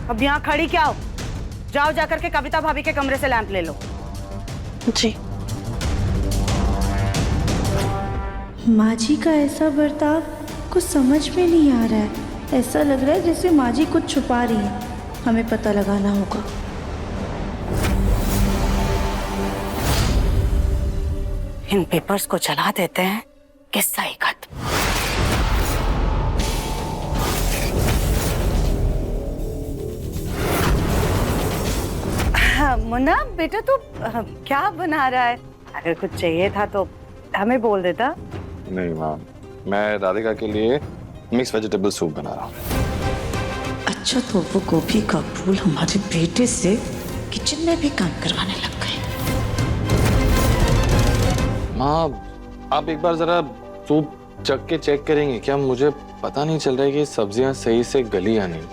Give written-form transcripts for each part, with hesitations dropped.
अब यहाँ खड़ी क्या हो? जाओ जाकर के कविता भाभी के कमरे से लैंप ले लो। जी। माँ जी का ऐसा बर्ताव कुछ समझ में नहीं आ रहा है। ऐसा लग रहा है जैसे माँ जी कुछ छुपा रही है। हमें पता लगाना होगा। इन पेपर्स को चला देते हैं, किस्सा ही खत्म। मुन्ना बेटा तू क्या बना रहा है? अगर कुछ चाहिए था तो हमें बोल देता। नहीं माँ, मैं राधिका के लिए मिक्स वेजिटेबल सूप बना रहा हूँ। अच्छा, तो वो गोभी का फूल हमारे बेटे से किचन में भी काम करवाने लग गए। माँ, आप एक बार जरा सूप चख के चेक करेंगे क्या? मुझे पता नहीं चल रहा है कि सब्जियां सही से गली या नहीं।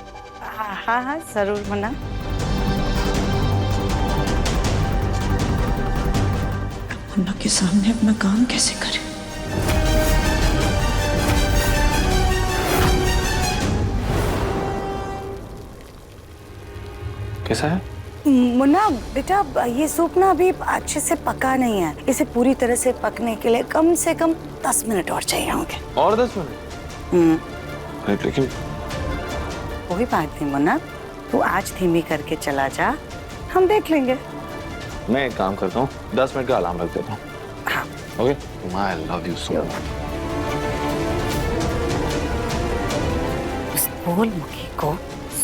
हाँ हाँ जरूर मुन्ना। मुन्ना के सामने अपना काम कैसे करें? कैसा है? मुन्ना बेटा ये सूप ना अभी अच्छे से पका नहीं है। इसे पूरी तरह से पकने के लिए कम से कम 10 मिनट और चाहिए होंगे। और 10 मिनट? लेकिन कोई बात नहीं मुन्ना, तू आज धीमी करके चला जा, हम देख लेंगे। मैं एक काम करता हूँ, 10 मिनट का अलार्म रख देता हूँ। हाँ okay, I love you so much. उस गोलमुखी को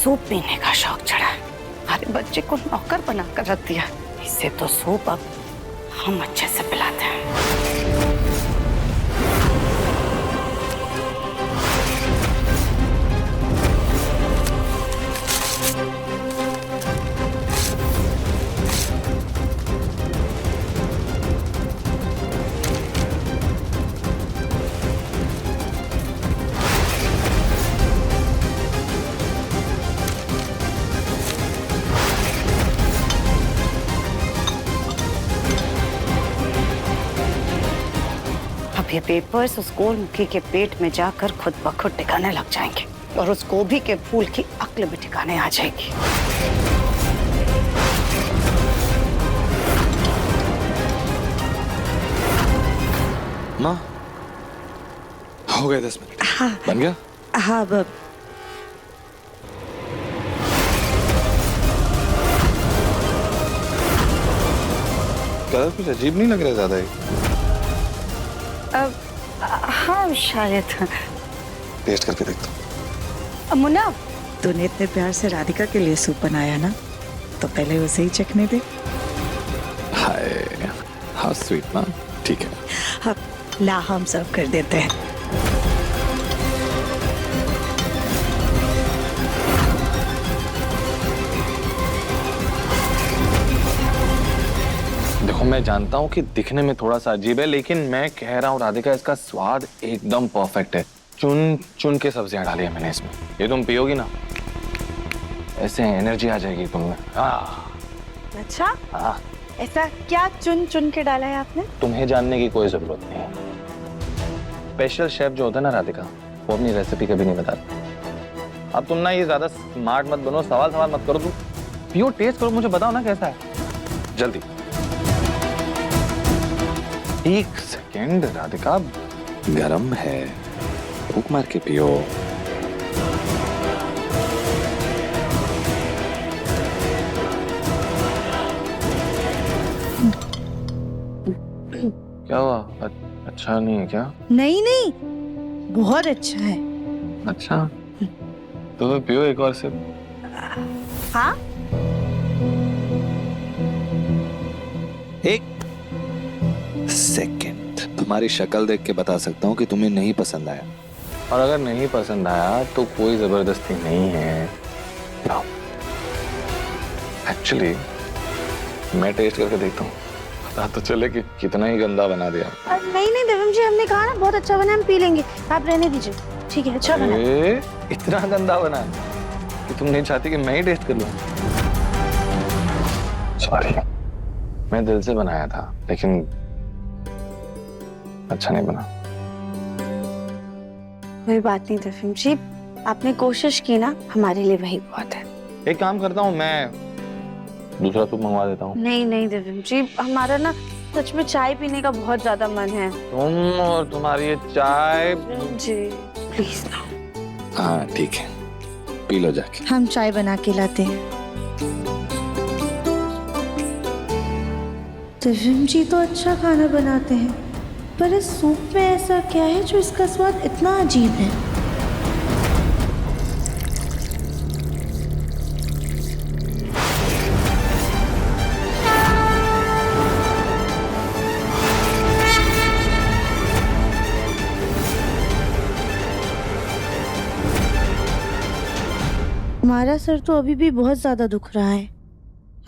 सूप पीने का शौक चढ़ा है। हमारे बच्चे को नौकर बनाकर रख दिया। इससे तो सूप अब हम अच्छे से पिलाते हैं। ये पेपर्स उस गोलमुखी के पेट में जाकर खुद ब खुद टिकाने लग जाएंगे और उस गोभी के फूल की अक्ल भी ठिकाने आ जाएगी। माँ, हो गए 10 मिनट। हाँ बन गया? हाँ बाब। कलर कुछ अजीब नहीं लग रहा ज्यादा ही? हाँ शायद। टेस्ट करके देखता हूँ। मुन्ना, तूने इतने प्यार से राधिका के लिए सूप बनाया ना, तो पहले उसे ही चखने दे। हाय, हाउ स्वीट माँ। ठीक है, हाँ, ला हम सर्व कर देते हैं। देखो मैं जानता हूँ कि दिखने में थोड़ा सा अजीब है, लेकिन मैं कह रहा हूँ राधिका, इसका स्वाद एकदम परफेक्ट है। चुन चुन के सब्जियां डाली है मैंने इसमें। ये तुम पियोगी ना, ऐसे एनर्जी आ जाएगी तुममें। अच्छा, हाँ, ऐसा क्या चुन चुन के डाला है आपने? तुम्हें जानने की कोई जरूरत नहीं है। स्पेशल शेफ जो होता है ना राधिका, वो अपनी रेसिपी कभी नहीं बताता। अब तुम ना ये ज्यादा स्मार्ट मत बनो, सवाल मत करो, तुम पियो, टेस्ट करो, मुझे बताओ ना कैसा है जल्दी। 1 सेकेंड राधिका, गरम है, फूंक मार के पियो। क्या हुआ? अच्छा नहीं है क्या? नहीं नहीं, बहुत अच्छा है। अच्छा, तो पियो एक और सिप। हाँ, एक सेकंड, तुम्हारी शक्ल देख के बता सकता हूँ कि तुम्हें नहीं पसंद आया, और अगर नहीं पसंद आया तो कोई जबरदस्ती नहीं है। एक्चुअली मैं टेस्ट करके देखता हूँ, पता तो चले कि कितना ही गंदा बना दिया। नहीं नहीं देवम जी, हमने कहा ना बहुत अच्छा बना, हम पी लेंगे, आप रहने दीजिए। ठीक है, अच्छा बना। इतना गंदा बना कि तुम नहीं चाहती कि मैं ही टेस्ट कर लूं? सॉरी, मैं दिल से बनाया था, लेकिन अच्छा नहीं बना। कोई बात नहीं देवम जी, आपने कोशिश की ना, हमारे लिए वही बहुत है। एक काम करता हूँ, मैं दूसरा सूप मंगवा देता हूँ। नहीं नहीं दिव्यम जी, हमारा ना सच में चाय पीने का बहुत ज्यादा मन है। तुम और तुम्हारी ये चाय। जी प्लीज ना। हाँ ठीक है, पी लो जाके। हम चाय बना के लाते हैं। दिव्यम जी तो अच्छा खाना बनाते हैं, पर इस सूप में ऐसा क्या है जो इसका स्वाद इतना अजीब है? हमारा सर तो अभी भी बहुत ज्यादा दुख रहा है।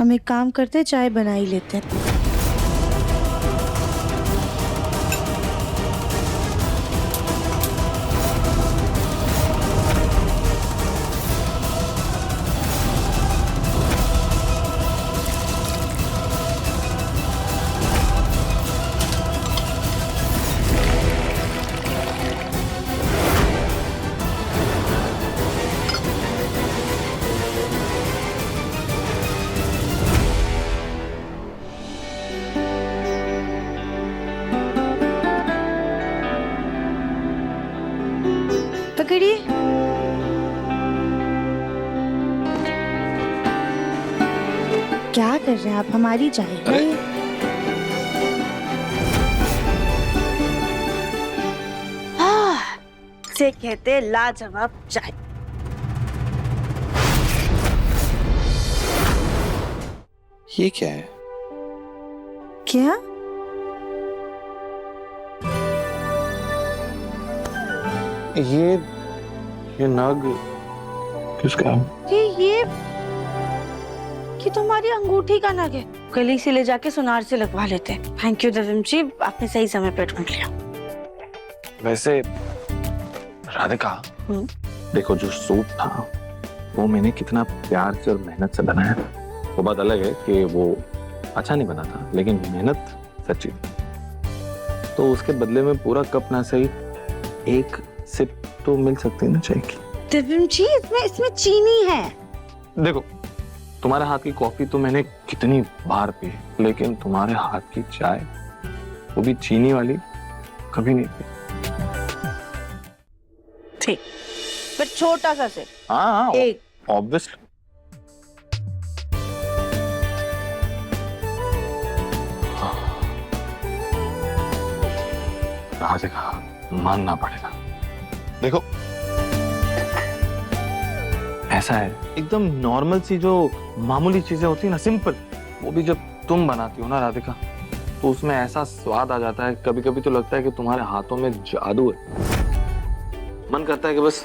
हम एक काम करते, चाय बना ही लेते हैं। पकड़िए। क्या कर रहे हैं आप? हमारी चाय है। से कहते हैं लाजवाब चाय। ये क्या है? क्या? ये नग किसका है? ये तुम्हारी अंगूठी का नग है। गली से ले जाके सुनार से लगवा लेते हैं। थैंक यू दिव्यम जी, आपने सही समय पे ढूंढ लिया। वैसे राधिका, देखो जो सूप था वो मैंने कितना प्यार से और मेहनत से बनाया। वो बात अलग है कि वो अच्छा नहीं बना था, लेकिन मेहनत सच्ची। तो उसके बदले में पूरा कप ना सही एक सिप तो मिल सकती है ना चाय की। दिव्यम जी, इसमें चीनी है। देखो तुम्हारे हाथ की कॉफी तो मैंने कितनी बार पी, लेकिन तुम्हारे हाथ की चाय, वो भी चीनी वाली, कभी नहीं पी। ठीक, पर छोटा सा सिप। हाँ एक। ऑब्वियसली। राधिका, मानना पड़ेगा। देखो ऐसा है, एकदम नॉर्मल सी जो मामूली चीजें होती है ना, सिंपल, वो भी जब तुम बनाती हो ना राधिका, तो उसमें ऐसा स्वाद आ जाता है। कभी कभी तो लगता है कि तुम्हारे हाथों में जादू है। मन करता है कि बस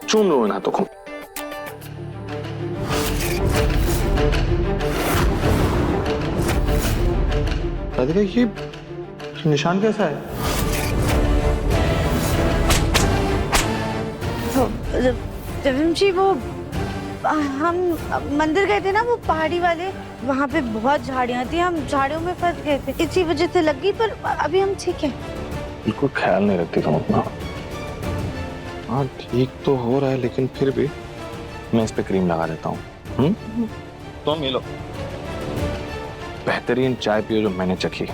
चूम लो इन हाथों को। राधिका, ये निशान कैसा है? दिव्यम जी, वो हम मंदिर गए थे ना, वो पहाड़ी वाले, वहाँ पे बहुत झाड़ियाँ थी, हम झाड़ियों में फंस गए थे, इसी वजह से लग गई, पर अभी हम ठीक हैं। बिल्कुल ख्याल नहीं रखती तुम अपना। हाँ ठीक तो हो रहा है, लेकिन फिर भी मैं इस पे क्रीम लगा देता हूँ। तुम ये लो, बेहतरीन चाय पियो जो मैंने चखी।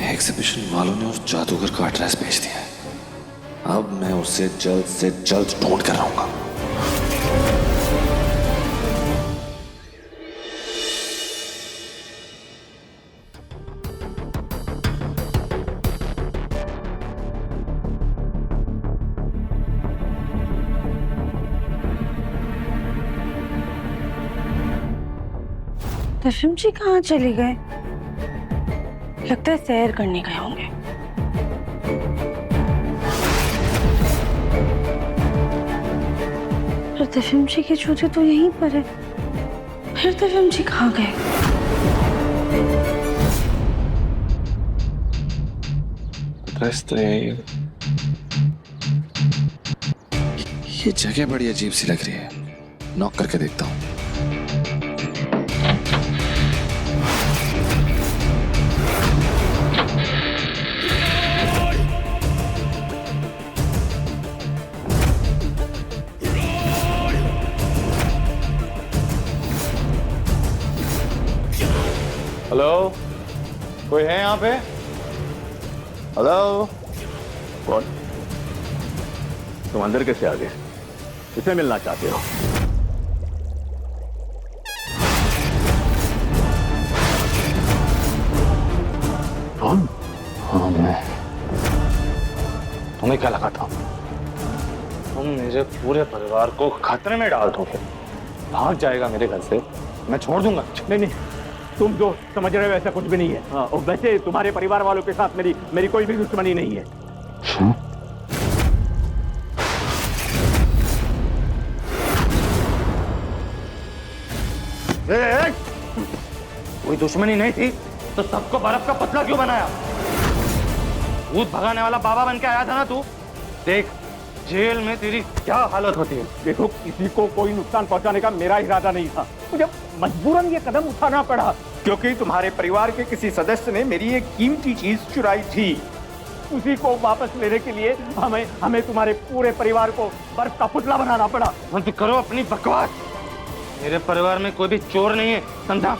एग्जीबिशन वालों ने उस जादूगर का एड्रेस भेज दिया है। अब मैं उसे जल्द से जल्द ढूंढ कर आऊंगा। दिव्यम जी कहाँ चले गए? लगता है सैर करने गए होंगे। पर दिव्यम जी के जूते तो यहीं पर है। फिर दिव्यम जी कहाँ गए? ड्रेस तो यही है। ये जगह बड़ी अजीब सी लग रही है। नॉक करके देखता हूँ। हेलो, कोई है यहाँ पे? हेलो? कौन? तुम अंदर कैसे आ गए? किसे मिलना चाहते हो? कौन? हाँ मैं। तुम्हें क्या लगा था? तुम मेरे पूरे परिवार को खतरे में डाल दोगे, भाग जाएगा मेरे घर से, मैं छोड़ दूंगा। नहीं नहीं, तुम जो समझ रहे हो ऐसा कुछ भी नहीं है। हाँ, और वैसे तुम्हारे परिवार वालों के साथ मेरी कोई भी दुश्मनी नहीं है। कोई दुश्मनी नहीं थी तो सबको बर्फ का पतला क्यों बनाया? भूत भगाने वाला बाबा बन के आया था ना तू। देख जेल में तेरी क्या हालत होती है। देखो, किसी को कोई नुकसान पहुंचाने का मेरा इरादा नहीं था, मुझे मजबूरन ये कदम उठाना पड़ा क्योंकि तुम्हारे परिवार के किसी सदस्य ने मेरी एक कीमती चीज चुराई थी। उसी को वापस लेने के लिए हमें तुम्हारे पूरे परिवार को बर्फ का पुतला बनाना पड़ा। बंद करो अपनी बकवास। मेरे परिवार में कोई भी चोर नहीं है, समझा?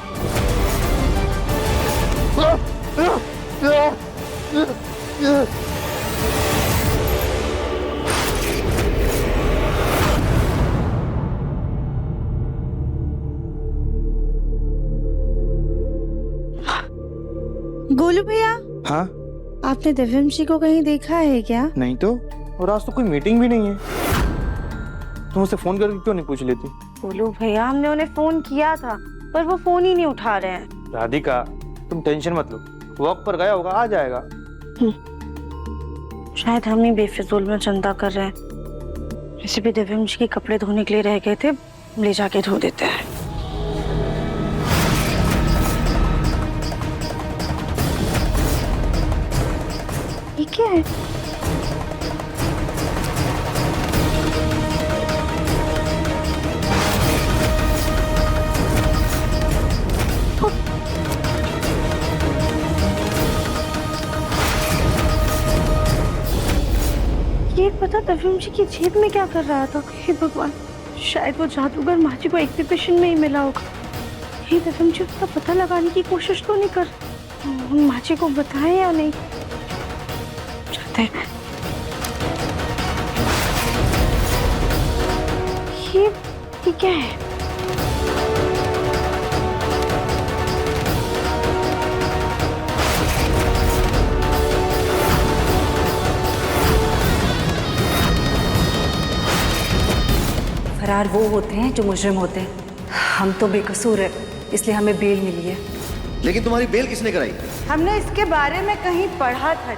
गोलू भैया, हाँ? आपने दिव्यंशी को कहीं देखा है क्या? नहीं तो, और आज तो कोई मीटिंग भी नहीं है। तुम उसे फोन करके क्यों नहीं पूछ लेती? गोलू भैया, हमने उन्हें फोन किया था पर वो फोन ही नहीं उठा रहे हैं। राधिका, तुम टेंशन मत लो, वॉक पर गया होगा, आ जाएगा। शायद हम ही बेफिजूल में चिंता कर रहे हैं। वैसे भी दिव्यंशी के कपड़े धोने के लिए रह गए थे, ले जाके धो देते हैं। ये क्या है? ये पता दिव्यंशी की जेब में क्या कर रहा था? हे भगवान, शायद वो जादूगर माची को एग्जीबिशन में ही मिला होगा। ये दिव्यंशी उसका पता लगाने की कोशिश तो नहीं कर, माची को बताए या नहीं? चाहते हैं। ये क्या है? फरार वो होते हैं जो मुजरिम होते हैं। हम तो बेकसूर है, इसलिए हमें बेल मिली है। लेकिन तुम्हारी बेल किसने कराई? हमने इसके बारे में कहीं पढ़ा था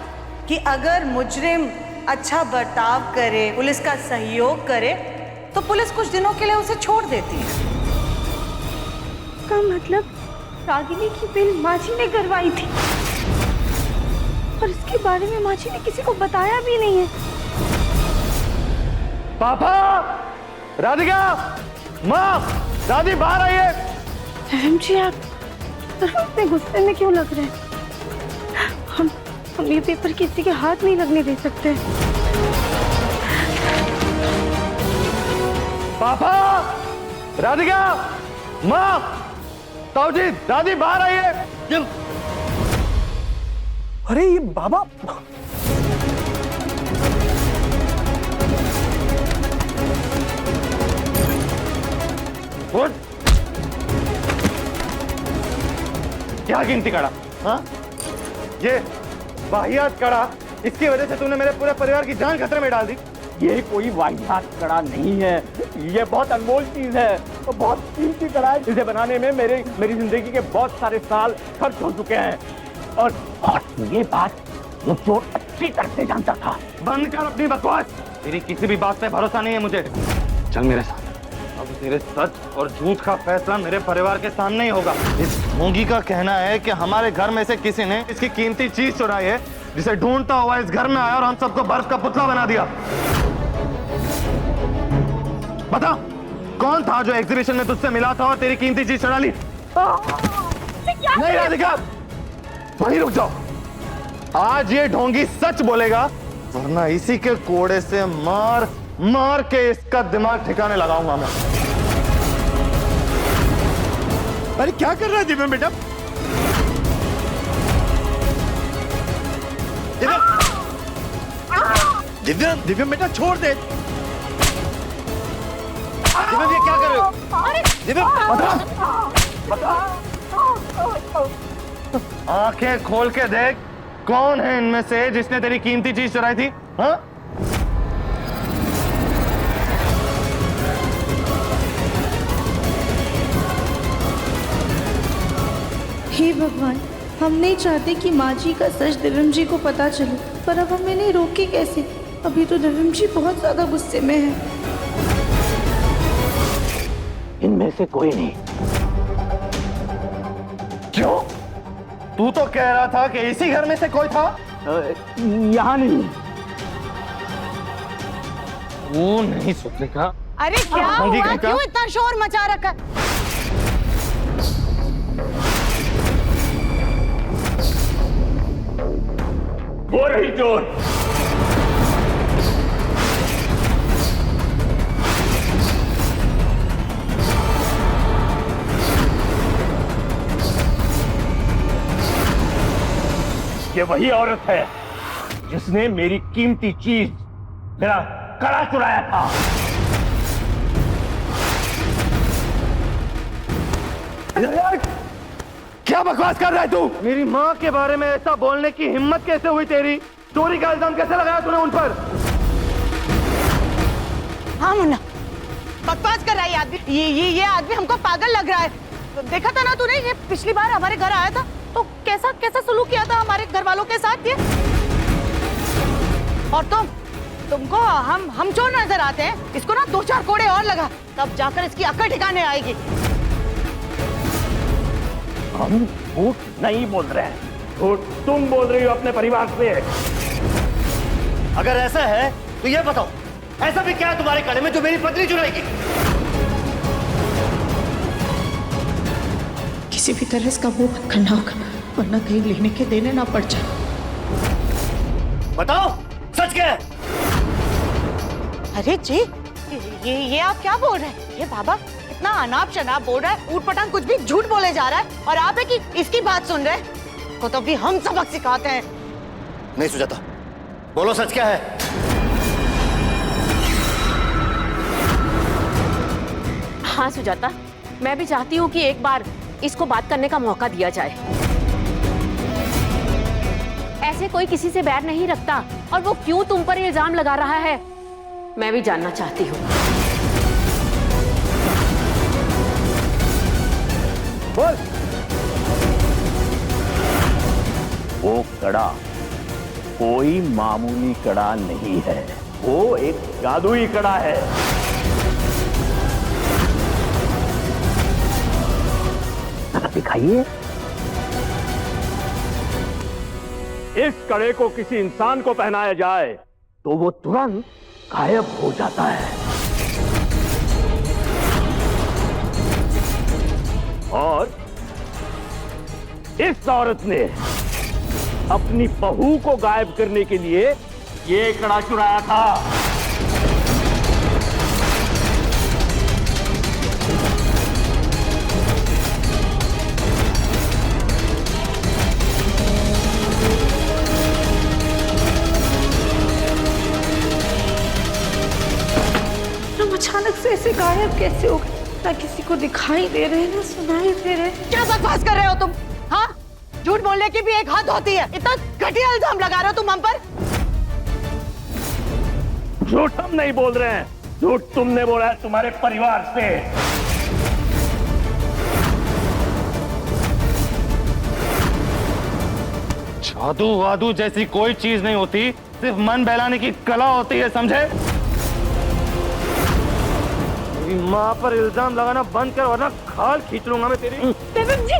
कि अगर मुजरिम अच्छा बर्ताव करे, पुलिस का सहयोग करे, तो पुलिस कुछ दिनों के लिए उसे छोड़ देती है। का मतलब रागिनी की बेल माची ने करवाई थी और इसके बारे में माची ने किसी को बताया भी नहीं है। पापा, राधिका, माँ, दादी बाहर आइए। जी, आप इतने गुस्से में क्यों लग रहे हैं? हम ये पेपर किसी के हाथ नहीं लगने दे सकते। पापा, राधिका, माँ, ताऊ जी, दादी बाहर आइए। अरे ये बाबा, उठ। क्या कीमती कड़ा? हाँ? ये वाहियात कड़ा, इसकी वजह से तूने मेरे पूरे परिवार की जान खतरे में डाल दी। ये कोई वाहियात कड़ा नहीं है, ये बहुत अनमोल चीज है और बहुत कीमती कड़ा है। इसे बनाने में मेरी जिंदगी के बहुत सारे साल खर्च हो चुके हैं और ये बात वो चोर अच्छी तरह से जानता था। बंद कर अपनी बकवास। तेरी किसी भी बात पे भरोसा नहीं है मुझे। चल मेरे साथ। अब तेरे सच और झूठ का फैसला मेरे परिवार के सामने ही होगा। इस ढोंगी का कहना है कि हमारे घर में से किसी ने इसकी कीमती चीज चुराई है, जिसे ढूंढता हुआ इस घर में आया और हम सबको बर्फ का पुतला बना दिया। बता, कौन था जो एग्जीबिशन में तुझसे मिला था और तेरी कीमती चीज चुरा ली? नहीं राधिका, वहीं रुक जाओ। आज ये ढोंगी सच बोलेगा, वरना इसी के कोड़े से मार मार के इसका दिमाग ठिकाने लगाऊंगा मैं। अरे क्या कर रहा है दिव्या बेटा? दिव्यम दिव्यम बेटा छोड़ दे। दिव्यम ये क्या कर रहे हो? दिव्यम आंखें खोल के देख, कौन है इनमें से जिसने तेरी कीमती चीज चुराई थी? हाँ? हे भगवान, हम नहीं चाहते कि माँ जी का सच दिव्यम जी को पता चले, पर अब हम इन्हें रोके कैसे? अभी तो दिव्यम जी बहुत ज्यादा गुस्से में है। इनमें से कोई नहीं। क्यों? तू तो कह रहा था कि इसी घर में से कोई था। यहाँ नहीं। वो नहीं सुनने का। अरे क्या हाँ जी, हुआ? काका। क्यों इतना शोर मचा रखा है? वो रही चोर। ये वही औरत है जिसने मेरी कीमती चीज, मेरा कड़ा चुराया था। क्या बकवास कर रहा है तू? मेरी माँ के बारे में ऐसा बोलने की हिम्मत कैसे हुई तेरी? चोरी का इल्जाम कैसे लगाया तूने उन पर? हाँ मुन्ना, बकवास कर रहा है ये आदमी। ये आदमी हमको पागल लग रहा है। तो देखा था ना तूने, ये पिछली बार हमारे घर आया था तो कैसा कैसा सलूक किया था हमारे घर वालों के साथ ये। और तुमको हम चोर नजर आते हैं? इसको ना 2-4 कोड़े और लगा, तब जाकर इसकी अकड़ ठिकाने आएगी। हम झूठ नहीं बोल रहे हैं, झूठ तुम बोल रही हो अपने परिवार से। अगर ऐसा है तो ये बताओ, ऐसा भी क्या है तुम्हारे कड़े में जो मेरी पत्नी चुराएगी? किसी भी तरह इसका मुंह बंद करना होगा, वरना कहीं लेने के देने ना पड़ जाए। बताओ सच क्या है? अरे जी, ये आप क्या बोल रहे हैं? ये बाबा इतना अनाप शनाप बोल रहा है, ऊट पटांग कुछ भी झूठ बोले जा रहा है, और आप है कि इसकी बात सुन रहे हैं? को तो भी हम सबक सिखाते हैं। नहीं सुजाता, बोलो सच क्या है? हाँ सुजाता, मैं भी चाहती हूँ कि एक बार इसको बात करने का मौका दिया जाए। ऐसे कोई किसी से बैर नहीं रखता, और वो क्यों तुम पर इल्जाम लगा रहा है, मैं भी जानना चाहती हूँ। बोल। वो कड़ा कोई मामूली कड़ा नहीं है, वो एक जादुई कड़ा है। दिखाइए। इस कड़े को किसी इंसान को पहनाया जाए तो वो तुरंत गायब हो जाता है, और इस औरत ने अपनी बहू को गायब करने के लिए ये कड़ा चुराया था। हम अचानक से ऐसे गायब कैसे हो गए? ना किसी को दिखाई दे रहे, ना सुनाई दे रहे। क्या बकवास कर रहे हो तुम? हाँ, झूठ बोलने की भी एक हद होती है। इतना घटिया इल्जाम लगा रहे हो तुम हम पर। झूठ हम नहीं बोल रहे हैं, झूठ तुमने बोला है तुम्हारे परिवार से। जादू वादू जैसी कोई चीज नहीं होती, सिर्फ मन बहलाने की कला होती है, समझे? मेरी माँ पर इल्जाम लगाना बंद कर, वरना खाल खींच लूंगा मैं तेरी। देवम जी,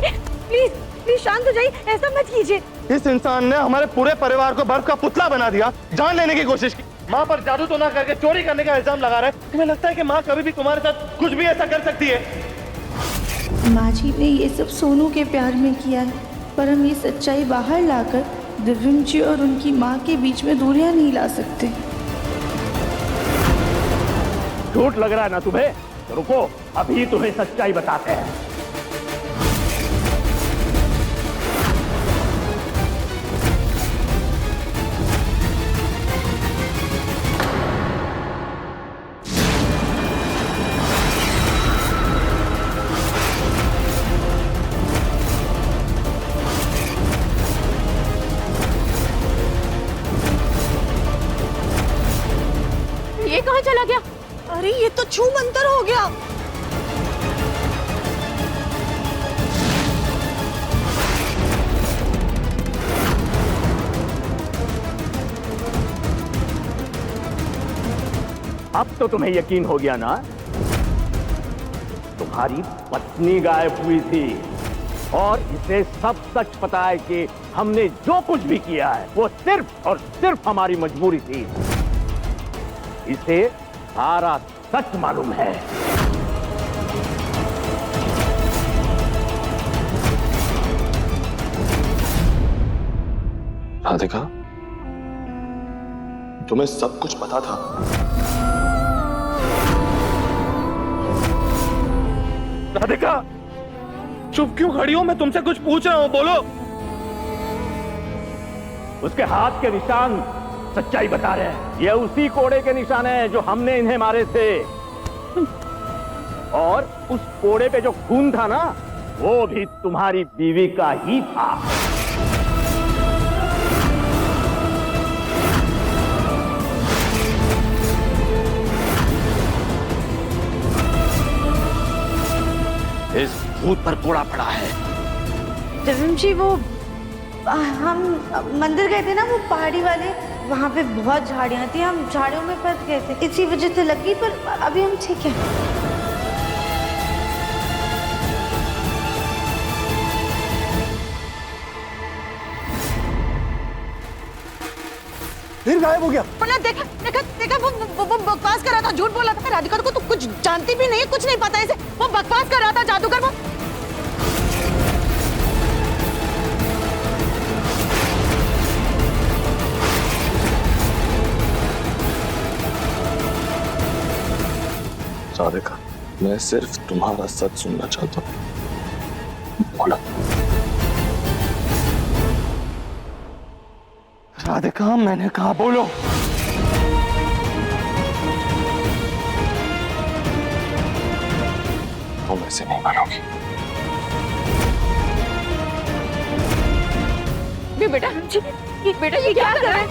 प्लीज प्लीज शांत हो जाइए, ऐसा मत कीजिए। इस इंसान ने हमारे पूरे परिवार को बर्फ का पुतला बना दिया, जान लेने की कोशिश की। माँ पर जादू तो ना करके चोरी करने का इल्जाम लगा रहा है। तुम्हें लगता है कि माँ कभी भी तुम्हारे साथ कुछ भी ऐसा कर सकती है? माँ जी ने ये सब सोनू के प्यार में किया है, पर हम ये सच्चाई बाहर लाकर दिव्यम जी और उनकी माँ के बीच में दूरियां नहीं ला सकते। झूठ लग रहा है ना तुम्हें? तो रुको, अभी तुम्हें सच्चाई बताते हैं। तो छू मंतर हो गया। अब तो तुम्हें यकीन हो गया ना, तुम्हारी पत्नी गायब हुई थी और इसे सब सच पता है कि हमने जो कुछ भी किया है वो सिर्फ और सिर्फ हमारी मजबूरी थी। इसे सारा सच मालूम है। राधिका, तुम्हें सब कुछ पता था? राधिका, चुप क्यों खड़ी हो? मैं तुमसे कुछ पूछ रहा हूँ, बोलो। उसके हाथ के निशान सच्चाई बता रहे हैं। ये उसी कोड़े के निशान हैं जो हमने इन्हें मारे थे। और उस कोड़े पे जो खून था ना, वो भी तुम्हारी बीवी का ही था। इस भूत पर कोड़ा पड़ा है। दिव्यम जी, वो हम मंदिर गए थे ना, वो पहाड़ी वाले, वहाँ पे बहुत झाड़ियाँ थी, हम झाड़ियों में फंस गए थे, इसी वजह से लगी, पर अभी हम ठीक है। फिर गायब हो गया। पर देखा देखा देखा, वो बकवास कर रहा था, झूठ बोल रहा था। राधिका को तो कुछ जानती भी नहीं है, कुछ नहीं पता इसे। वो बकवास कर रहा था जादूगर। वो राधिका, मैं सिर्फ तुम्हारा सच सुनना चाहता हूँ। बोलो। राधिका, मैंने कहा बोलो। तुम ऐसे नहीं मानोगी। बेटा ये क्या कर रहा है?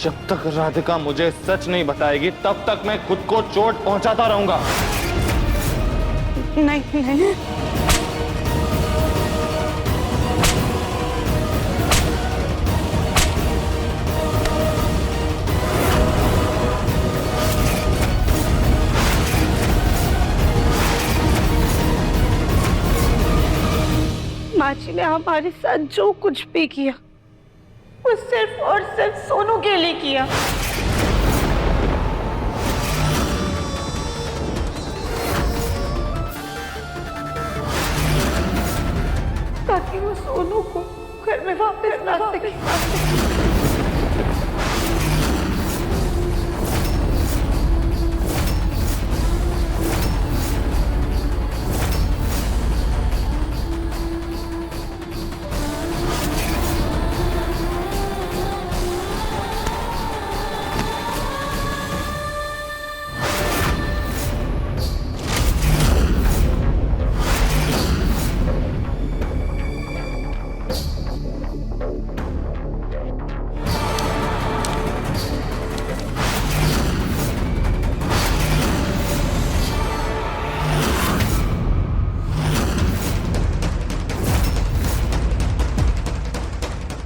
जब तक राधिका मुझे सच नहीं बताएगी तब तक मैं खुद को चोट पहुंचाता रहूंगा। नहीं नहीं, माची ने हमारे साथ जो कुछ भी किया वो सिर्फ और सिर्फ सोनू के लिए किया, ताकि वो सोनू को घर में वापस ला सके।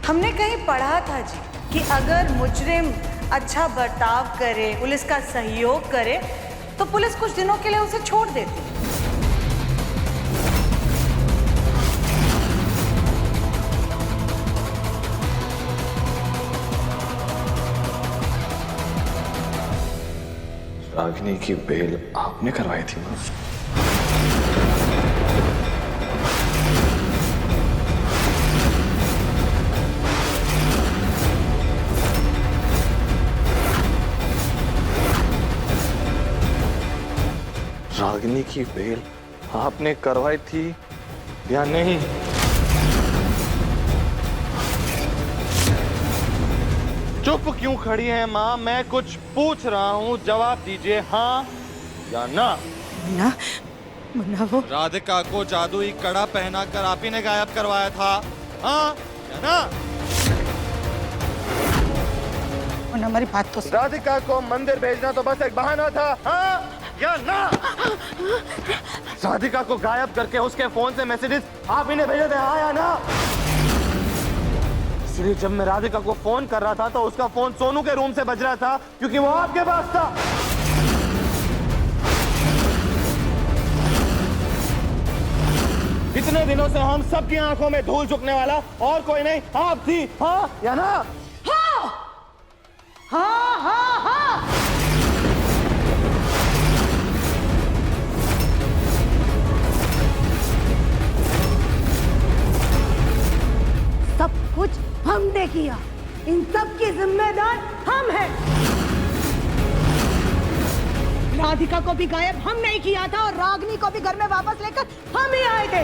हमने कहीं पढ़ा था जी कि अगर मुजरिम अच्छा बर्ताव करे, पुलिस का सहयोग करे, तो पुलिस कुछ दिनों के लिए उसे छोड़ देती है। रागिनी की बेल आपने करवाई थी ना? रागिनी की बेल आपने करवाई थी या नहीं? चुप क्यों खड़ी है माँ? मैं कुछ पूछ रहा हूँ, जवाब दीजिए हाँ या ना। ना, मुन्ना वो राधिका को जादुई कड़ा पहनाकर आप ही ने गायब करवाया था, हाँ या ना? मुन्ना हमारी बात तो सुन। राधिका को मंदिर भेजना तो बस एक बहाना था, हाँ या ना? राधिका को गायब करके उसके फोन से मैसेजेस आप ही ने भेजे थे, हाँ या ना? इसलिए जब मैं राधिका को फोन कर रहा था तो उसका फोन सोनू के रूम से बज रहा था, क्योंकि वो आपके पास था। इतने दिनों से हम सबकी आंखों में धूल झुकने वाला और कोई नहीं, आप थी, हाँ या ना? हाँ हाँ हाँ हाँ। सब कुछ हमने किया, इन सब की जिम्मेदार हम हैं। राधिका को भी गायब हमने ही किया था और रागनी को भी घर में वापस लेकर हम ही आए थे।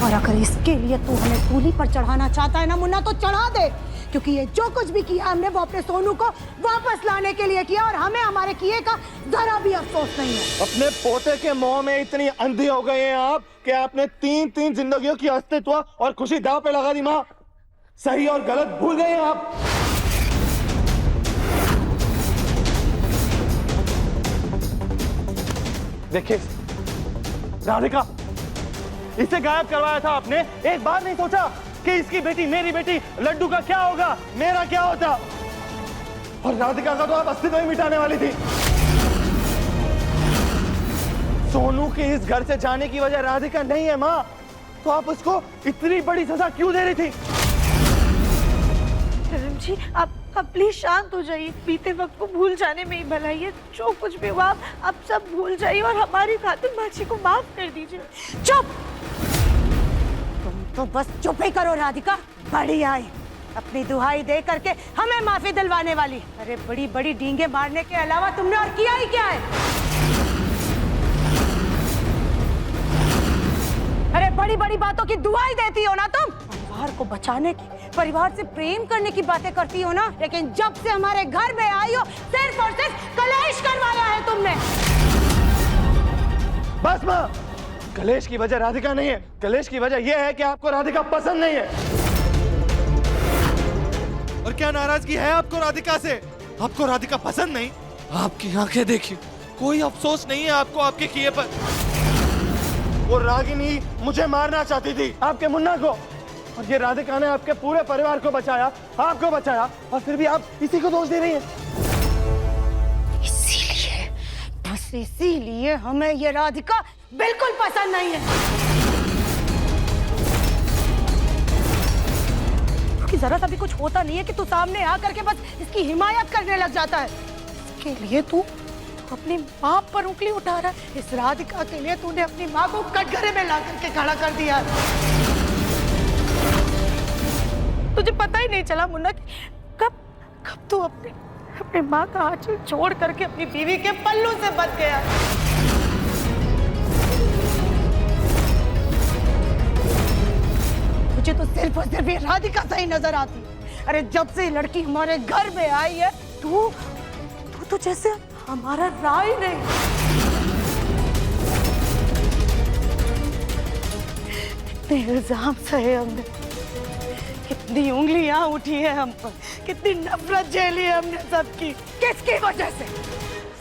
और अगर इसके लिए तू हमें सूली पर चढ़ाना चाहता है ना मुन्ना, तो चढ़ा दे, क्योंकि ये जो कुछ भी किया हमने वो अपने सोनू को वापस लाने के लिए किया और हमें हमारे किए का जरा भी अफसोस नहीं है। अपने पोते के मोह में इतनी अंधी हो गए हैं आप कि आपने तीन जिंदगियों की अस्तित्व और खुशी दांव पे लगा दी। माँ, सही और गलत भूल गए हैं आप। देखिए राधिका, इसे गायब करवाया था आपने, एक बार नहीं सोचा कि इसकी बेटी, मेरी बेटी लड्डू का क्या होगा, मेरा क्या होता? और राधिका का तो आप अस्तित्व ही मिटाने वाली थी। सोनू के इस घर से जाने की वजह राधिका नहीं है माँ, तो आप उसको इतनी बड़ी सजा क्यों दे रही थी? जी आप प्लीज शांत हो जाइए, बीते वक्त को भूल जाने में ही भलाई है। जो कुछ भी हुआ आप सब भूल जाइए और हमारी खातिर माची को माफ कर दीजिए। चुप, तुम तो बस चुप ही करो राधिका। बड़ी आई अपनी दुहाई दे करके हमें माफी दिलवाने वाली। अरे बड़ी बड़ी डींगे मारने के अलावा तुमने और किया ही क्या है? अरे बड़ी बड़ी बातों की दुहाई देती हो ना तुम, परिवार को बचाने की, परिवार से प्रेम करने की बातें करती हो ना, लेकिन जब से हमारे घर में आई हो सिर्फ और सिर्फ कलेश करवाया है तुमने। बस माँ, कलेश की वजह राधिका नहीं है, कलेश की वजह यह है कि आपको राधिका पसंद नहीं है। और क्या नाराजगी है आपको राधिका से? आपको राधिका पसंद नहीं? आपकी आंखें देखिए, कोई अफसोस नहीं है आपको आपके किए पर। वो रागिनी मुझे मारना चाहती थी, आपके मुन्ना को, और ये राधिका ने आपके पूरे परिवार को बचाया, आपको बचाया, और फिर भी आप इसी को दोष दे रही हैं। इसीलिए, बस इसीलिए हमें ये राधिका बिल्कुल पसंद नहीं है। क्योंकि जरा सा भी कुछ होता नहीं है कि तू सामने आकर के बस इसकी हिमायत करने लग जाता है। इसके लिए तू अपनी माँ पर उंगली उठा रहा है। इस राधिका के लिए तूने अपनी माँ को कटघरे में ला करके खड़ा कर दिया। तुझे पता ही नहीं चला मुन्ना कि कब तू अपने माँ का आंचल छोड़ करके अपनी बीवी के पल्लू से बच गया। मुझे तो सिर्फ और सिर्फ ये राधिका सही नजर आती है। अरे जब से लड़की हमारे घर में आई है, तू तो जैसे हमारा राय नहीं। कितने इल्जाम सहे हमने, कितनी उंगलियां उठी है हम पर, कितनी नफरत झेली है हमने सबकी। किसकी वजह से?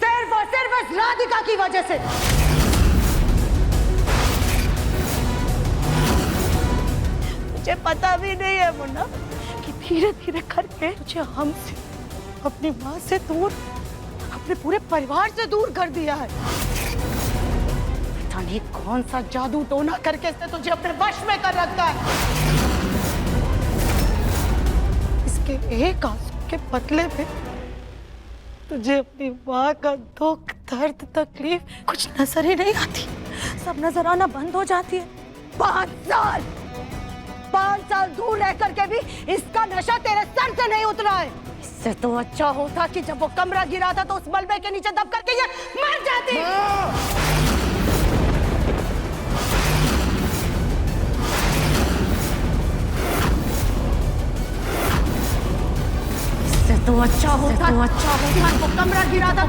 सिर्फ और सिर्फ इस राधिका की वजह से। मुझे पता भी नहीं है मुन्ना कि धीरे धीरे करके तुझे हमसे, अपनी माँ से दूर, अपने पूरे परिवार से दूर कर दिया है। पता नहीं कौन सा जादू टोना करके इसने तुझे अपने वश में कर रखा है। इसके एक आंसू के बदले में तुझे अपनी माँ का दुख, दर्द, तकलीफ कुछ नजर ही नहीं आती। सब नजर आना बंद हो जाती है। 5 साल दूर रह करके भी इसका नशा तेरे सर से नहीं उतरा है। इससे तो अच्छा होता कि जब वो कमरा गिरा था तो उस मलबे के नीचे दब करके ये मर जाती। इससे तो अच्छा होता कि वो कमरा गिरा था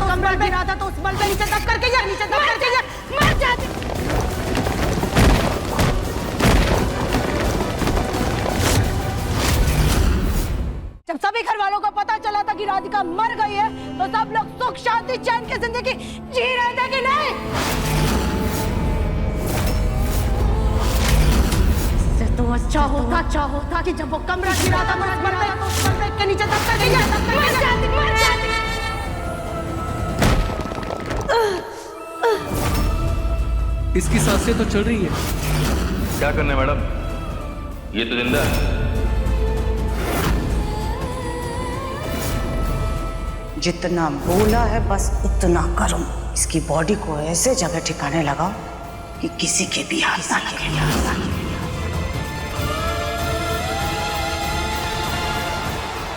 तो उस मलबे के नीचे दब करके ये मर जाती। राधिका मर गई है तो सब लोग सुख शांति चैन की जिंदगी जी रहे थे कि नहीं? इससे तो अच्छा होता कि जब वो कमरा गिरा था पर्दे के नीचे दबकर गई है, मर जाती। इसकी सांसें तो चल रही है। क्या करना है मैडम? ये तो जिंदा है। जितना बोला है बस उतना करो। इसकी बॉडी को ऐसे जगह ठिकाने लगाओ कि किसी के भी हाथ ना लगे।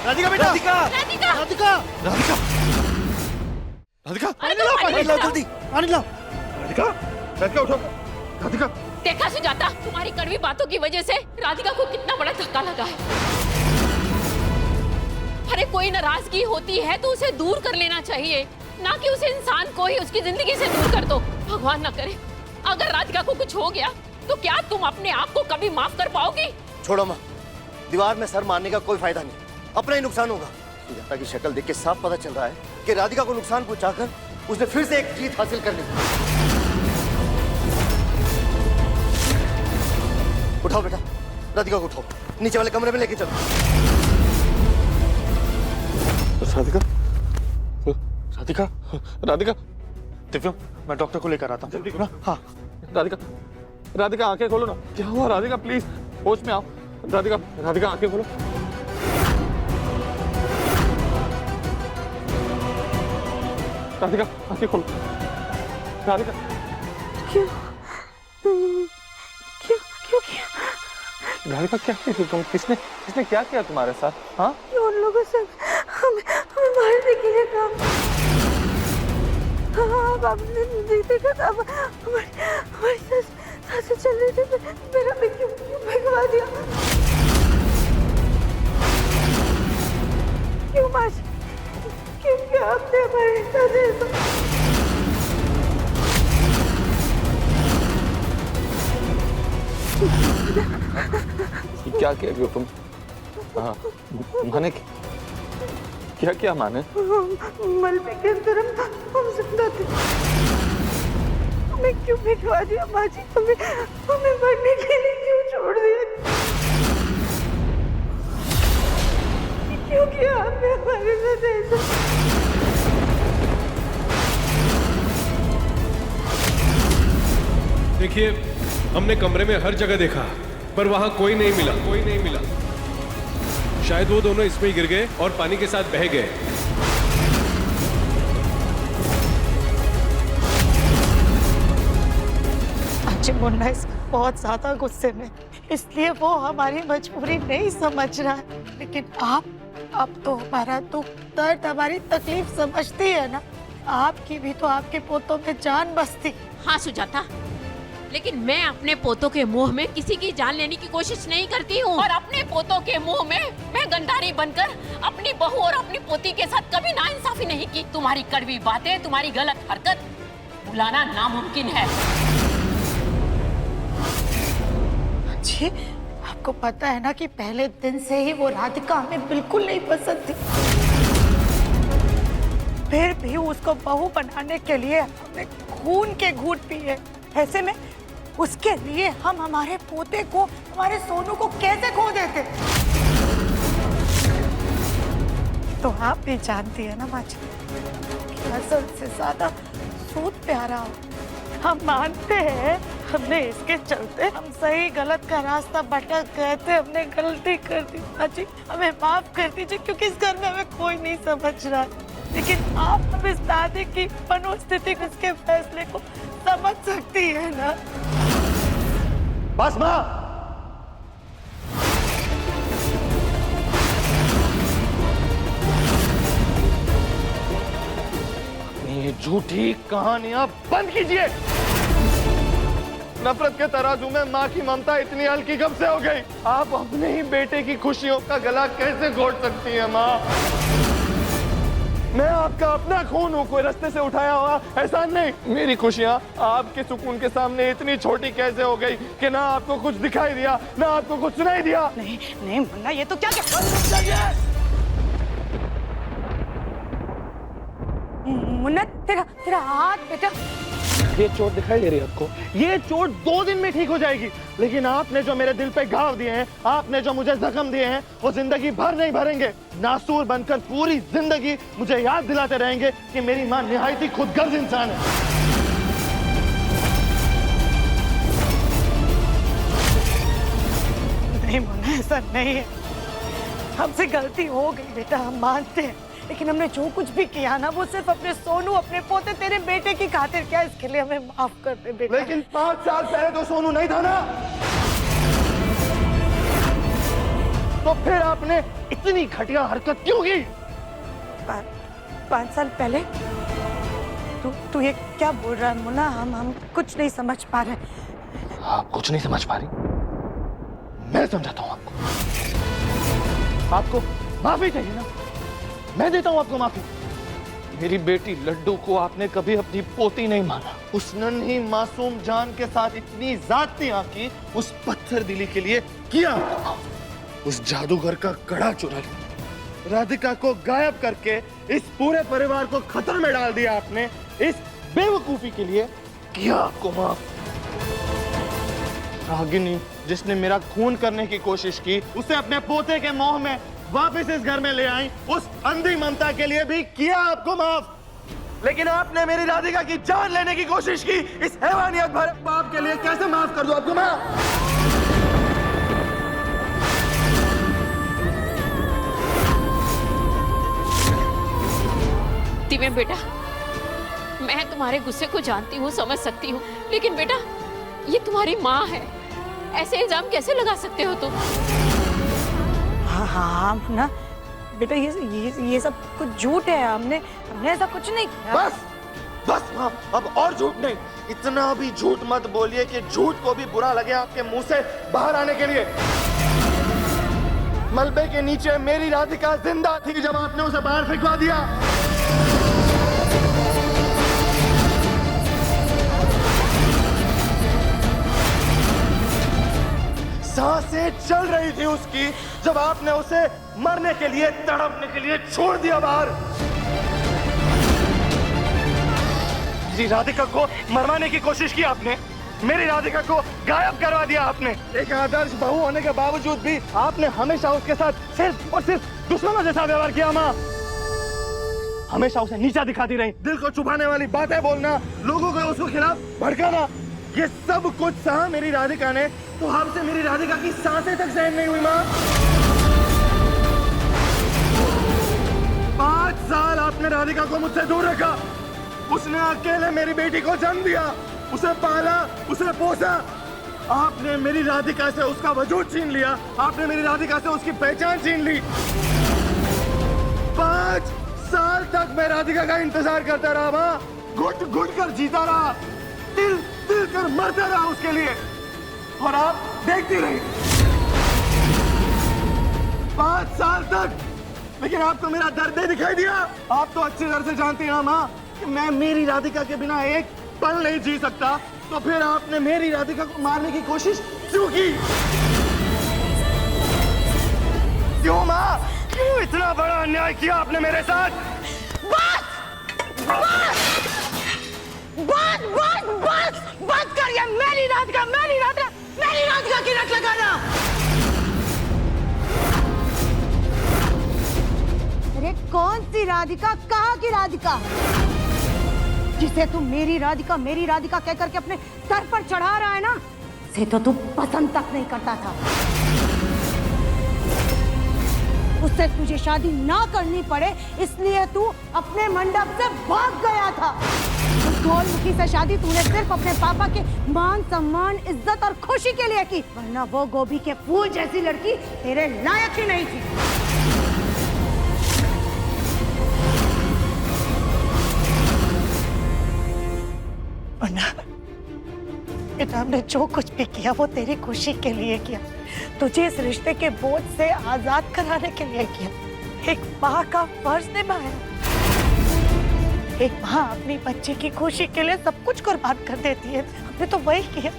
राधिका बेटा, राधिका, राधिका! राधिका, राधिका, राधिका, पानी लाओ जल्दी, पानी लाओ। राधिका, राधिका उठो, राधिका। देखा सुजाता, तुम्हारी कड़वी बातों की वजह से राधिका को कितना बड़ा धक्का लगा है। अरे कोई नाराजगी होती है तो उसे दूर कर लेना चाहिए, ना कि उस इंसान को ही उसकी जिंदगी से दूर कर दो। भगवान ना करे अगर राधिका को कुछ हो गया तो क्या तुम अपने आप को कभी माफ कर पाओगी? छोड़ो माँ, दीवार में सर मारने का कोई फायदा नहीं, अपना ही नुकसान होगा। सुजाता की शक्ल देख के साफ पता चल रहा है कि राधिका को नुकसान पहुंचाकर उसने फिर से एक जीत हासिल कर ली। उठाओ बेटा, राधिका को उठाओ, नीचे वाले कमरे में लेके चलो। राधिका, राधिका, राधिका, दिव्या, मैं डॉक्टर को लेकर आता हूँ ना। हाँ, राधिका, राधिका आंखें खोलो ना। क्या हुआ राधिका? प्लीज होश में आओ। राधिका, राधिका आंखें खोलो। राधिका आंखें खोलो। राधिका, क्यों क्यों क्यों किया? राधिका क्या किया तुम? किसने क्या किया तुम्हारे साथ? हाँ, उन लोगों से हमें मारने के लिए काम। हाँ, आपने देखा था, हमारी सांसें चल रही थी, मेरा भी क्यों भगवा दिया? क्यों माश? क्यों आपने हमारे साथ ऐसा? क्या किया जो तुम? हाँ, माने क्या किया माने? मलबे के अंदर हम जिंदा थे। हमें क्यों भिजवा दिया माँ जी? हमें मरने के लिए क्यों छोड़ दिया? क्यों किया आपने हमारे साथ ऐसा? देखिए, हमने कमरे में हर जगह देखा पर वहां कोई नहीं मिला। शायद वो दोनों इसमें ही गिर गए और पानी के साथ बह गए। आज मुन्ना इस बहुत ज्यादा गुस्से में, इसलिए वो हमारी मजबूरी नहीं समझ रहा है। लेकिन आप तो हमारा दुख दर्द, हमारी तकलीफ समझती है ना। आपकी भी तो आपके पोतों में जान बसती। हाँ सुजाता, लेकिन मैं अपने पोतों के मुंह में किसी की जान लेने की कोशिश नहीं करती हूँ, और अपने पोतों के मुंह में मैं गंधारी बनकर अपनी बहू और अपनी पोती के साथ कभी नाइंसाफी नहीं की। तुम्हारी कड़वी बातें, तुम्हारी गलत हरकत भुलाना नामुमकिन है। जी, आपको पता है ना कि पहले दिन से ही वो राधिका हमें बिल्कुल नहीं पसंद थी। फिर भी उसको बहू बनाने के लिए हमने खून के घूंट पिए। ऐसे में उसके लिए हम हमारे पोते को, हमारे सोनू को कैसे खो देते? तो आप भी जानती है ना माँ जी, असल से ज्यादा सूद प्यारा हो। हम मानते हैं हमने इसके चलते हम सही गलत का रास्ता भटक गए थे, हमने गलती कर दी। माँ जी हमें माफ कर दीजिए, क्योंकि इस घर में हमें कोई नहीं समझ रहा। लेकिन आप अब इस दादी की मनोस्थिति, उसके फैसले को समझ सकती है ना। बस माँ, ये झूठी कहानियां बंद कीजिए। नफरत के तराजू में माँ की ममता इतनी हल्की कब से हो गई? आप अपने ही बेटे की खुशियों का गला कैसे घोट सकती हैं माँ? मैं आपका अपना खून हूँ, कोई रास्ते से उठाया हुआ एहसान नहीं। मेरी खुशियाँ आपके सुकून के सामने इतनी छोटी कैसे हो गई कि ना आपको कुछ दिखाई दिया, ना आपको कुछ सुनाई दिया? नहीं नहीं मुन्ना, ये तो क्या मुन्ना तेरा तेरा हाथ बेटा। ये चोट दिखाई दे रही है आपको? ये चोट 2 दिन में ठीक हो जाएगी, लेकिन आपने जो मेरे दिल पे घाव दिए हैं, आपने जो मुझे जख्म दिए हैं, वो जिंदगी भर नहीं भरेंगे। नासूर बनकर पूरी जिंदगी मुझे याद दिलाते रहेंगे कि मेरी माँ निहायत ही खुदगर्ज इंसान है। नहीं मुन्ना, ऐसा नहीं है। हमसे गलती हो गई बेटा, हम मानते हैं, लेकिन हमने जो कुछ भी किया ना वो सिर्फ अपने सोनू, अपने पोते, तेरे बेटे की खातिर किया। इसके लिए हमें माफ कर दे बेटा। लेकिन 5 साल पहले तो सोनू नहीं था ना, तो फिर आपने इतनी घटिया हरकत क्यों की? 5 साल पहले? तू ये क्या बोल रहा है मुन्ना? हम कुछ नहीं समझ पा रहे। आप कुछ नहीं समझ पा रही? मैं समझाता हूँ आपको माफी चाहिए ना, मैं देता हूँ आपको माफी। मेरी बेटी लड्डू को आपने कभी अपनी पोती नहीं माना। उस नन्ही मासूम जान के साथ इतनी ज्यादतियां की, उस पत्थर दिली के लिए किया। उस जादूगर का कड़ा चुरा लिया, राधिका को गायब करके इस पूरे परिवार को खतरे में डाल दिया आपने। इस बेवकूफी के लिए किया आपको माफ। रागिनी जिसने मेरा खून करने की कोशिश की, उसे अपने पोते के मोह में वापस इस घर में ले आई, उस अंधी ममता के लिए भी किया आपको माफ। लेकिन आपने मेरी राधिका की जान लेने की कोशिश की, इस हैवानियत भरे पाप के लिए कैसे माफ कर दूं आपको मैं? दिव्य बेटा, मैं तुम्हारे गुस्से को जानती हूँ, समझ सकती हूँ, लेकिन बेटा ये तुम्हारी माँ है, ऐसे इल्जाम कैसे लगा सकते हो तुम? हाँ ना बेटा, ये सब कुछ झूठ है। हमने ऐसा कुछ नहीं किया। बस माँ, अब और झूठ नहीं। इतना भी झूठ मत बोलिए कि झूठ को भी बुरा लगे आपके मुंह से बाहर आने के लिए। मलबे के नीचे मेरी राधिका जिंदा थी जब आपने उसे बाहर फेंकवा दिया। सांसें चल रही थी उसकी जब आपने उसे मरने के लिए, तड़पने के लिए छोड़ दिया बाहर। मेरी राधिका को मरवाने की कोशिश की आपने, मेरी राधिका को गायब करवा दिया आपने। एक आदर्श बहू होने के बावजूद भी आपने हमेशा उसके साथ सिर्फ और सिर्फ दुश्मनों जैसा व्यवहार किया। माँ हमेशा उसे नीचा दिखाती रही, दिल को चुभाने वाली बातें बोलना, लोगों को उसके खिलाफ भड़काना, ये सब कुछ सहा मेरी राधिका ने। तो हमसे मेरी राधिका की सांसें तक सहन नहीं हुई माँ। 5 साल आपने राधिका को मुझसे दूर रखा। उसने अकेले मेरी बेटी को जन्म दिया, उसे पाला, उसे पोसा। आपने मेरी राधिका से उसका वजूद छीन लिया, आपने मेरी राधिका से उसकी पहचान छीन ली। 5 साल तक मैं राधिका का इंतजार करता रहा माँ, घुट घुट कर जीता रहा, दिल दिल कर मरता रहा उसके लिए, और आप देखती रही 5 साल तक। लेकिन आपको मेरा दर्द नहीं दिखाई दिया। आप तो अच्छी तरह से जानती हैं माँ कि मैं मेरी राधिका के बिना एक पल नहीं जी सकता। तो फिर आपने मेरी राधिका को मारने की कोशिश क्यों की? क्यों माँ, क्यों इतना बड़ा अन्याय किया आपने मेरे साथ? बस कर, ये मेरी राधिका की रट लगाना। अरे कौन सी राधिका, कहाँ की राधिका, जिसे तू मेरी राधिका कह करके अपने सर पर चढ़ा रहा है ना, से तो तू पसंद तक नहीं करता था। उससे तुझे शादी ना करनी पड़े इसलिए तू अपने मंडप से भाग गया था। उस गोलमुखी से शादी तूने सिर्फ अपने पापा के मान सम्मान, इज्जत और खुशी के लिए की, वरना वो गोभी के फूल जैसी लड़की तेरे लायक ही नहीं थी। बेटा, हमने जो कुछ भी किया वो तेरी खुशी के लिए किया, तुझे इस रिश्ते के बोझ से आजाद कराने के लिए किया। एक माँ का फर्ज निभाया। एक माँ अपनी बच्चे की खुशी के लिए सब कुछ कुर्बान कर देती है, हमने तो वही किया।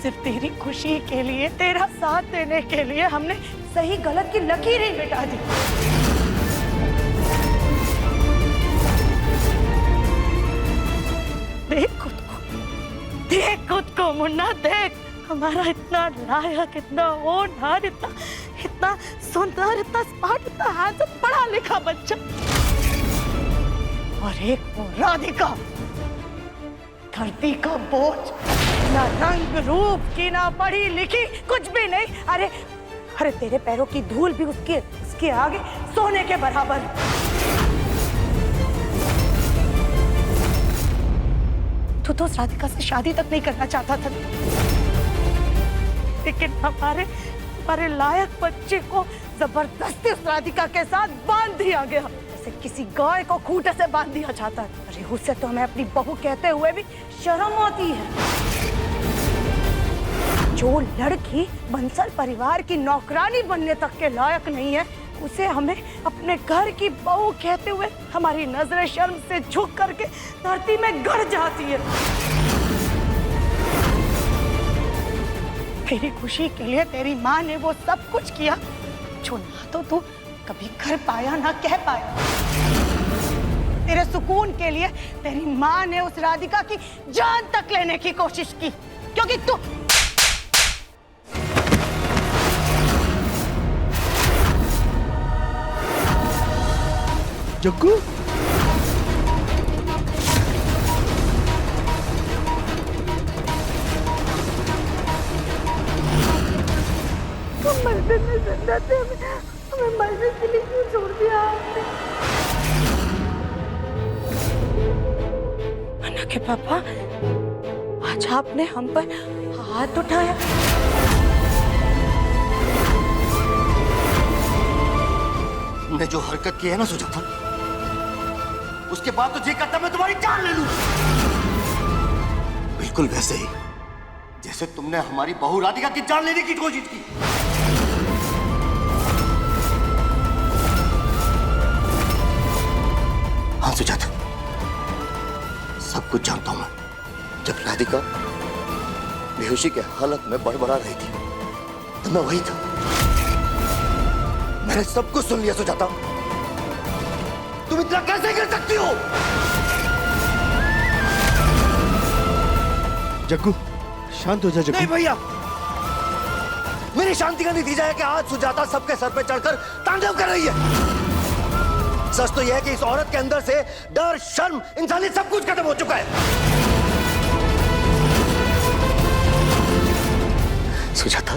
सिर्फ तेरी खुशी के लिए, तेरा साथ देने के लिए हमने सही गलत की लकीर ही मिटा दी। देख खुद को मुन्ना, देख हमारा इतना लायक, इतना होनहार, इतना सुंदर, इतना स्मार्ट, इतना हैंडसम, पढ़ा लिखा बच्चा, और एक वो राधिका, धरती का बोझ, ना रंग रूप की, ना पढ़ी लिखी, कुछ भी नहीं। अरे अरे तेरे पैरों की धूल भी उसके आगे सोने के बराबर। तू तो उस राधिका से शादी तक नहीं करना चाहता था, लेकिन हमारे लायक बच्चे को जबरदस्ती उस राधिका के साथ बांध दिया गया, जैसे किसी गाय को खूंटे से बांध दिया जाता है। अरे उससे तो हमें अपनी बहू कहते हुए भी शर्म आती है। जो लड़की बंसल परिवार की नौकरानी बनने तक के लायक नहीं है, उसे हमें अपने घर की बहू कहते हुए हमारी नजरें शर्म से झुक करके धरती में गड़ जाती है। तेरी खुशी के लिए तेरी माँ ने वो सब कुछ किया जो ना तो तू कभी कर पाया ना कह पाया। तेरे सुकून के लिए तेरी माँ ने उस राधिका की जान तक लेने की कोशिश की, क्योंकि तू जग्गू, मरने में जिंदा थे, हमें मरने के लिए क्यों छोड़ दिया आपने? मन्ना के पापा, आज आपने हम पर हाथ उठाया। तुमने जो हरकत की है ना सुजाता, उसके बाद तो जी करता मैं तुम्हारी जान ले लूं। बिल्कुल वैसे ही जैसे तुमने हमारी बहू राधिका की जान लेने की कोशिश की। हाँ सुजाता, सब कुछ जानता हूं मैं। जब राधिका बेहोशी के हालत में बड़बड़ा रही थी तो मैं वही था। मैंने सब कुछ सुन लिया सुजाता। तुम इतना कैसे कर सकती हो? जग्गू शांत हो जा जग्गू। नहीं भैया, मेरी शांति का नतीजा है कि आज सुजाता सबके सर पे चढ़कर तांडव कर रही है। सच तो यह है कि इस औरत के अंदर से डर, शर्म, इंसानियत सब कुछ खत्म हो चुका है। सुजाता,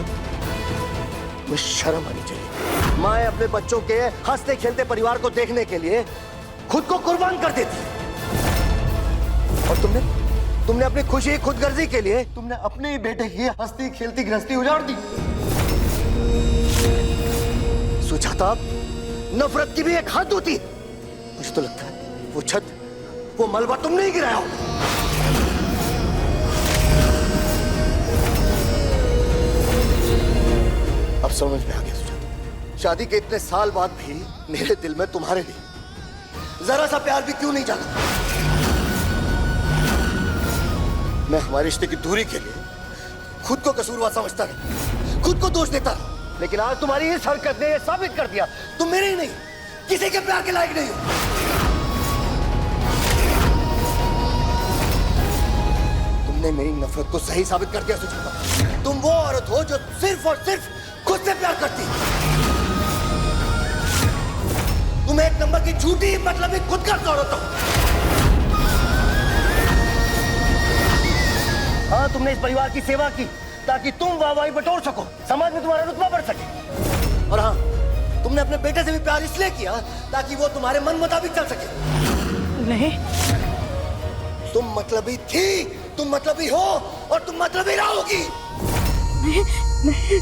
मुझे शर्म आनी चाहिए। माँ अपने बच्चों के हंसते खेलते परिवार को देखने के लिए खुद को कुर्बान कर देती, और तुमने अपनी खुशी खुदगर्जी के लिए तुमने अपने ही बेटे की हंसती खेलती गृहस्थी उजाड़ दी। सुजाता, नफरत की भी एक हद होती है। मुझे तो लगता है वो छत, वो मलबा तुमने ही गिराया हो। अब समझ में आ गया सुजाता, शादी के इतने साल बाद भी मेरे दिल में तुम्हारे लिए जरा सा प्यार भी क्यों नहीं जागा। मैं हमारे रिश्ते की दूरी के लिए खुद को कसूरवार समझता है, खुद को दोष देता है। लेकिन आज तुम्हारी इस हरकत ने यह साबित कर दिया तुम मेरे ही नहीं, किसी के प्यार के लायक नहीं हो। तुमने मेरी नफरत को सही साबित कर दिया सुजाता। तुम वो औरत हो जो सिर्फ और सिर्फ खुद से प्यार करती। तुम एक नंबर की झूठी मतलब खुदगर्ज औरत हो। हाँ, तुमने इस परिवार की सेवा की ताकि तुम वाहवाही बटोर सको, समाज में तुम्हारा रुतबा बढ़ सके। और हाँ, तुमने अपने बेटे से भी प्यार इसलिए किया ताकि वो तुम्हारे मन मुताबिक चल सके। नहीं, तुम मतलबी थी, तुम मतलबी हो, और तुम मतलबी रहोगी। नहीं।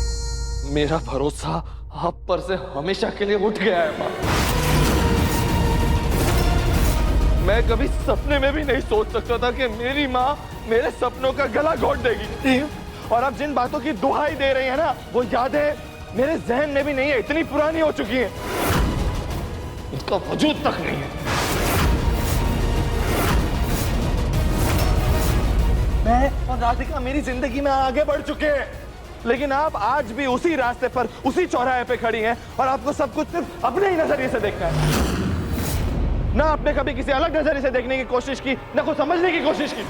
मेरा भरोसा आप पर से हमेशा के लिए उठ गया है माँ। मैं कभी सपने में भी नहीं सोच सकता था कि मेरी माँ मेरे सपनों का गला घोट देगी। और अब जिन बातों की दुहाई दे रही है ना, वो यादें मेरे जहन में भी नहीं है, इतनी पुरानी हो चुकी है, इसका वजूद तक नहीं है। मैं और राधिका मेरी जिंदगी में आगे बढ़ चुके हैं, लेकिन आप आज भी उसी रास्ते पर, उसी चौराहे पे खड़ी हैं, और आपको सब कुछ सिर्फ अपने ही नजरिए से देखना है। ना आपने कभी किसी अलग नजरिए से देखने की कोशिश की, ना कुछ समझने की कोशिश की।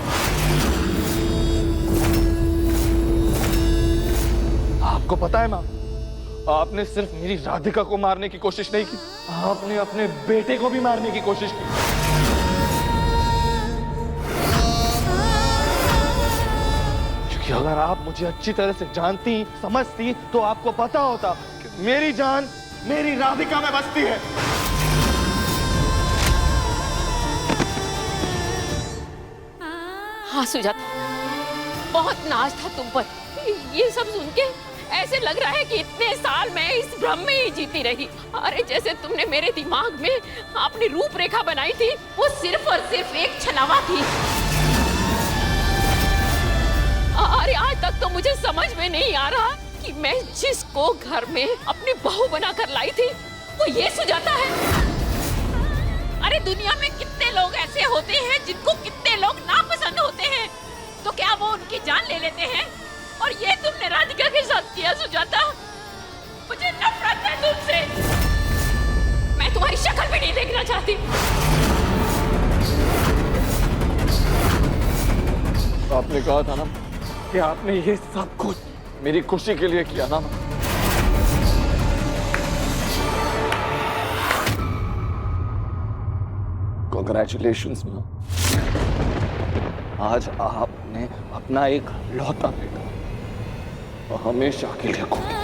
आपको पता है माँ, आपने सिर्फ मेरी राधिका को मारने की कोशिश नहीं की, आपने अपने बेटे को भी मारने की कोशिश की। क्योंकि अगर आप मुझे अच्छी तरह से जानती, समझती, तो आपको पता होता कि मेरी जान मेरी राधिका में बसती है। हाँ सुजाता, बहुत नाज था तुम पर। ये सब सुन के ऐसे लग रहा है कि इतने साल मैं इस भ्रम में ही जीती रही। अरे जैसे तुमने मेरे दिमाग में अपनी रूपरेखा बनाई थी, वो सिर्फ और सिर्फ एक छलावा थी। अरे आज तक तो मुझे समझ में नहीं आ रहा कि मैं जिसको घर में अपनी बहू बनाकर लाई थी, वो ये सुजाता है। अरे दुनिया में कितने लोग ऐसे होते हैं जिनको कितने लोग नापसंद होते हैं, तो क्या वो उनकी जान ले लेते हैं? और ये तुमने राधिका के साथ किया सुजाता। मुझे नफरत है तुमसे। मैं तुम्हारी शक्ल भी नहीं देखना चाहती। आपने कहा था ना कि आपने ये सब कुछ मेरी खुशी के लिए किया ना। Congratulations माँ। आज आपने अपना एक लौता बेटा हमेशा के लिए खो दिया।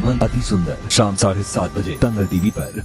मन अति सुंदर शाम 7:30 बजे दंगल टीवी पर।